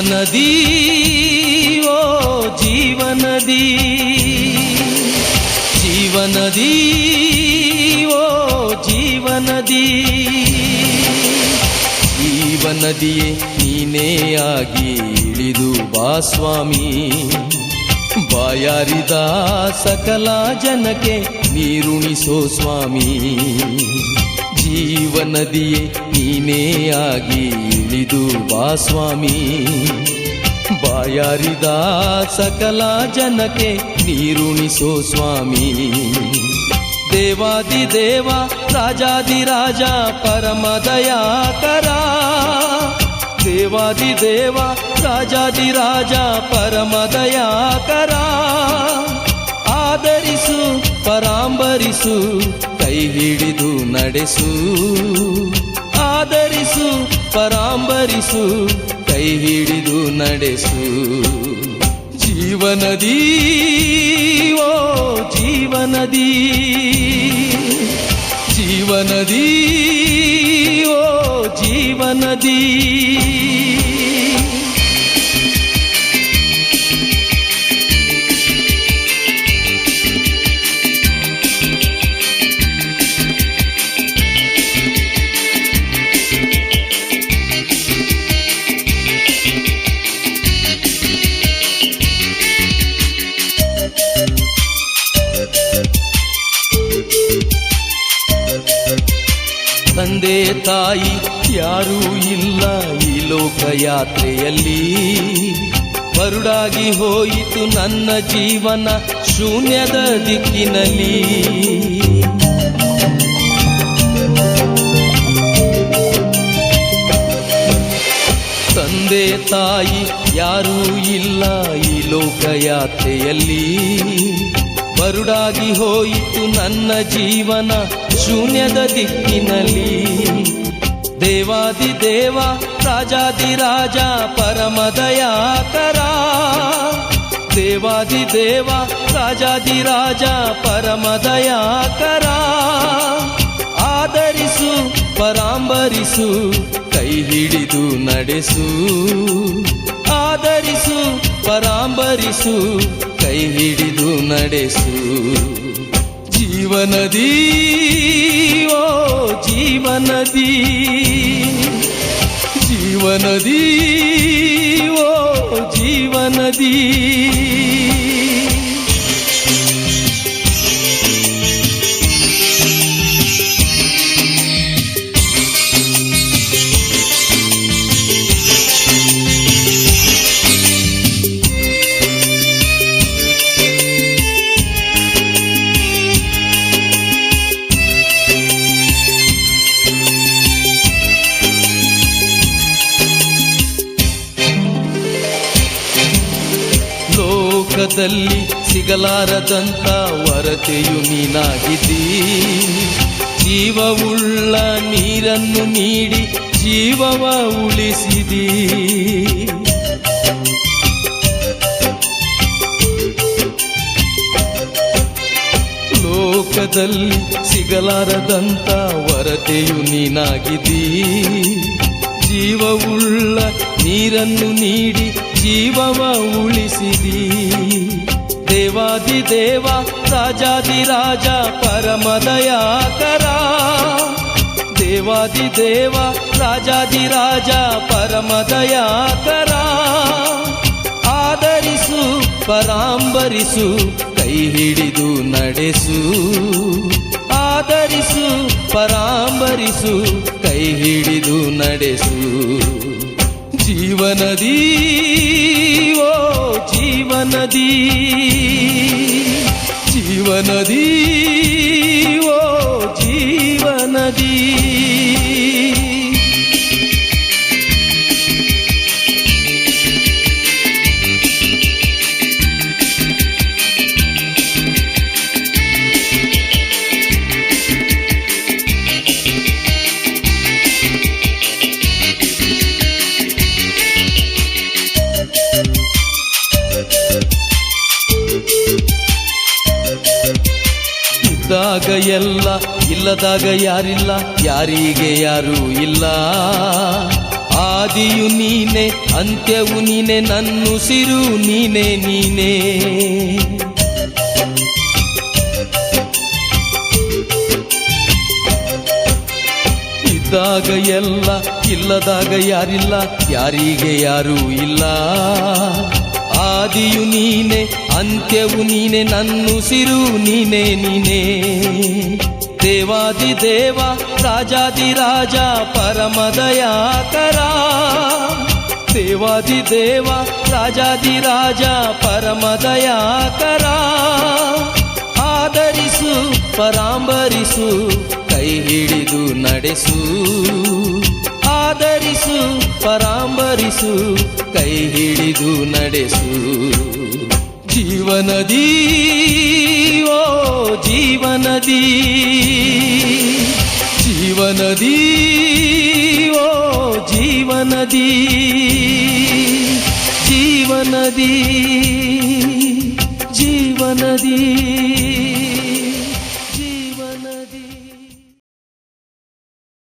ಜೀವನದಿ ಓ ಜೀವನದಿ, ಜೀವನದಿ ಓ ಜೀವನದಿ, ಜೀವನದಿಯೇ ನೀನೇ ಆಗಿ ಇಳಿದು ಬಾ ಸ್ವಾಮಿ. ಬಾಯಾರಿದ ಸಕಲ ಜನಕ್ಕೆ ನೀರುಣಿಸೋ ಸ್ವಾಮಿ. ಜೀವನದಿಯೇ ನೀನೇ ಆಗಿ ಇಳಿದು ಬಾ ಸ್ವಾಮಿ. ಬಾಯಾರಿದ ಸಕಲ ಜನಕ್ಕೆ ನೀರುಣಿಸೋ ಸ್ವಾಮಿ. ದೇವಾದಿ ದೇವ ರಾಜಾದಿ ರಾಜ ಪರಮ ದಯಾಕರ, ದೇವಾದಿ ದೇವ ರಾಜಾದಿ ರಾಜ ಪರಮ ದಯಾಕರ. ಆದರಿಸು ಪರಾಂಬರಿಸು ಕೈ ಹಿಡಿದು ನಡೆಸು, ಆದರಿಸು ಪರಾಂಬರಿಸು ಕೈ ಹಿಡಿದು ನಡೆಸು. ಜೀವನದಿ ಓ ಜೀವನದಿ, ಜೀವನದಿ ಓ ಜೀವನದಿ. ತಂದೆ ತಾಯಿ ಯಾರೂ ಇಲ್ಲ ಈ ಲೋಕಯಾತ್ರೆಯಲ್ಲಿ. ಬರುಡಾಗಿ ಹೋಯಿತು ನನ್ನ ಜೀವನ ಶೂನ್ಯದ ದಿಕ್ಕಿನಲ್ಲಿ. ತಂದೆ ತಾಯಿ ಯಾರೂ ಇಲ್ಲ ಈ ಲೋಕಯಾತ್ರೆಯಲ್ಲಿ. ಬರುಡಾಗಿ ಹೋಯಿತು ನನ್ನ ಜೀವನ ಶೂನ್ಯದ ದಿಕ್ಕಿನಲ್ಲಿ. ದೇವಾದಿ ದೇವ ರಾಜಾದಿ ರಾಜ ಪರಮ ದಯಾಕರ, ದೇವಾದಿ ದೇವ ರಾಜಾದಿ ರಾಜ ಪರಮ ದಯಾಕರ. ಆದರಿಸು ಪರಾಂಬರಿಸು ಕೈ ಹಿಡಿದು ನಡೆಸು, ಆದರಿಸು ಪರಾಂಬರಿಸು ಕೈ ಹಿಡಿದು ನಡೆಸು. ಜೀವನದಿ ಓ ಜೀವನದಿ, ಜೀವನದಿ ಓ ಜೀವನದಿ. ಲೋಕದಲ್ಲಿ ಸಿಗಲಾರದಂತ ವರತೆಯು ನೀನಾಗಿದ್ದೀ. ಜೀವವುಳ್ಳ ನೀರನ್ನು ನೀಡಿ ಜೀವವ ಉಳಿಸಿದಿ. ಲೋಕದಲ್ಲಿ ಸಿಗಲಾರದಂತ ವರತೆಯು ನೀನಾಗಿದ್ದೀ. ಜೀವವುಳ್ಳ ನೀರನ್ನು ನೀಡಿ ಜೀವವ ಉಳಿಸಿದಿ. ದೇವಾದಿ ದೇವ ರಾಜಾದಿ ರಾಜ ಪರಮ ದಯಾಕರ, ದೇವಾದಿ ದೇವ ರಾಜಾದಿ ರಾಜ ಪರಮ ದಯಾಕರ. ಆದರಿಸು ಪರಾಂಬರಿಸು ಕೈ ಹಿಡಿದು ನಡೆಸು, ಆದರಿಸು ಪರಾಂಬರಿಸು ಕೈ ಹಿಡಿದು ನಡೆಸು. ಜೀವನದಿ ಓ ಜೀವನದಿ, ಜೀವನದಿ ಓ ಜೀವನದಿ. ಇದ್ದಾಗ ಎಲ್ಲ, ಇಲ್ಲದಾಗ ಯಾರಿಲ್ಲ, ಯಾರಿಗೆ ಯಾರೂ ಇಲ್ಲ. ಆದಿಯು ನೀನೆ ಅಂತ್ಯವು ನೀನೆ ನನ್ನುಸಿರು ನೀನೆ ನೀನೇ. ಇದ್ದಾಗ ಎಲ್ಲ ಇಲ್ಲದಾಗ ಯಾರಿಲ್ಲ, ಯಾರಿಗೆ ಯಾರೂ ಇಲ್ಲ. ಆದಿಯು ನೀನೆ ಅಂತ್ಯವು ನೀನೆ ನನ್ನುಸಿರು ನೀನೆ ನೀನೇ. ದೇವಾದಿ ದೇವ ರಾಜಾದಿ ರಾಜ ಪರಮದಯಾಕರ. ದೇವಾದಿ ದೇವ ರಾಜಾದಿ ರಾಜ ಪರಮದಯಾಕರ. ಆದರಿಸು ಪರಾಂಬರಿಸು ಕೈ ಹಿಡಿದು ನಡೆಸು. ಆದರಿಸು ಪರಾಂಬರಿಸು ಕೈ ಹಿಡಿದು ನಡೆಸು. ಜೀವನದಿ ಓ ಜೀವನದಿ, ಜೀವನದಿ ಓ ಜೀವನದಿ, ಜೀವನದಿ ಜೀವನದಿ.